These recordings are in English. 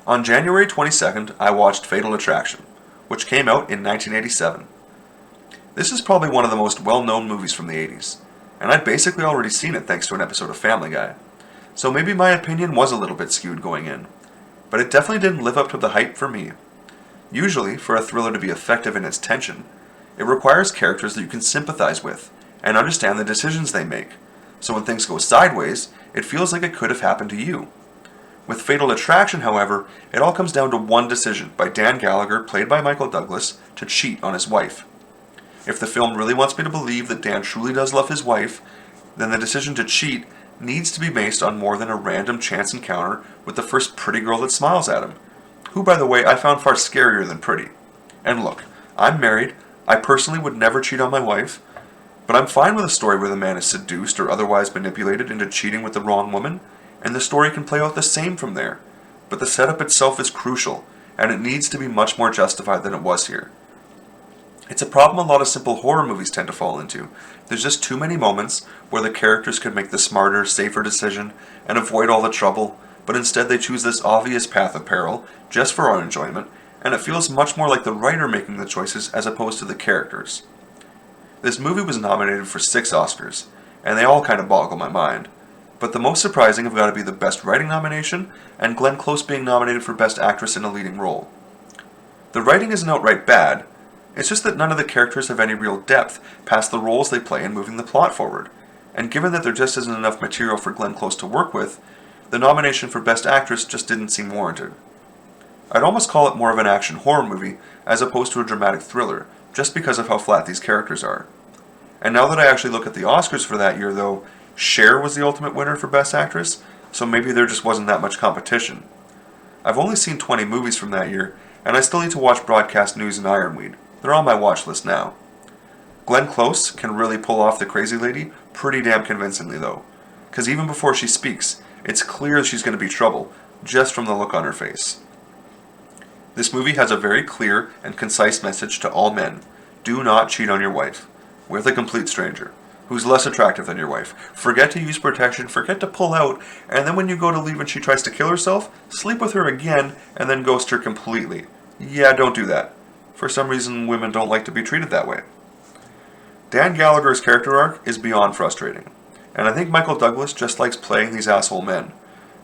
On January 22nd, I watched Fatal Attraction, which came out in 1987. This is probably one of the most well-known movies from the 80s, and I'd basically already seen it thanks to an episode of Family Guy, so maybe my opinion was a little bit skewed going in, but it definitely didn't live up to the hype for me. Usually, for a thriller to be effective in its tension, it requires characters that you can sympathize with and understand the decisions they make, so when things go sideways, it feels like it could have happened to you. With Fatal Attraction, however, it all comes down to one decision by Dan Gallagher, played by Michael Douglas, to cheat on his wife. If the film really wants me to believe that Dan truly does love his wife, then the decision to cheat needs to be based on more than a random chance encounter with the first pretty girl that smiles at him, who, by the way, I found far scarier than pretty. And look, I'm married, I personally would never cheat on my wife, but I'm fine with a story where the man is seduced or otherwise manipulated into cheating with the wrong woman, and the story can play out the same from there. But the setup itself is crucial, and it needs to be much more justified than it was here. It's a problem a lot of simple horror movies tend to fall into. There's just too many moments where the characters could make the smarter, safer decision and avoid all the trouble, but instead they choose this obvious path of peril just for our enjoyment, and it feels much more like the writer making the choices as opposed to the characters. This movie was nominated for 6 Oscars, and they all kind of boggle my mind. But the most surprising have got to be the Best Writing nomination, and Glenn Close being nominated for Best Actress in a Leading Role. The writing isn't outright bad, it's just that none of the characters have any real depth past the roles they play in moving the plot forward, and given that there just isn't enough material for Glenn Close to work with, the nomination for Best Actress just didn't seem warranted. I'd almost call it more of an action horror movie as opposed to a dramatic thriller, just because of how flat these characters are. And now that I actually look at the Oscars for that year, though, Cher was the ultimate winner for Best Actress, so maybe there just wasn't that much competition. I've only seen 20 movies from that year, and I still need to watch Broadcast News and Ironweed. They're on my watch list now. Glenn Close can really pull off the crazy lady pretty damn convincingly, though, because even before she speaks, it's clear she's going to be trouble, just from the look on her face. This movie has a very clear and concise message to all men. Do not cheat on your wife with a complete stranger who's less attractive than your wife. Forget to use protection, forget to pull out, and then when you go to leave and she tries to kill herself, sleep with her again and then ghost her completely. Yeah, don't do that. For some reason, women don't like to be treated that way. Dan Gallagher's character arc is beyond frustrating, and I think Michael Douglas just likes playing these asshole men.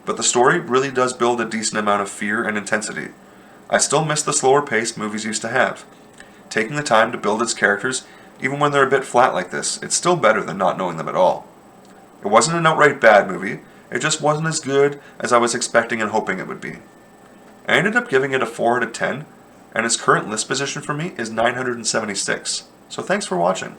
But the story really does build a decent amount of fear and intensity. I still miss the slower pace movies used to have. Taking the time to build its characters, even when they're a bit flat like this, it's still better than not knowing them at all. It wasn't an outright bad movie, it just wasn't as good as I was expecting and hoping it would be. I ended up giving it a 4 out of 10, and its current list position for me is 976. So thanks for watching.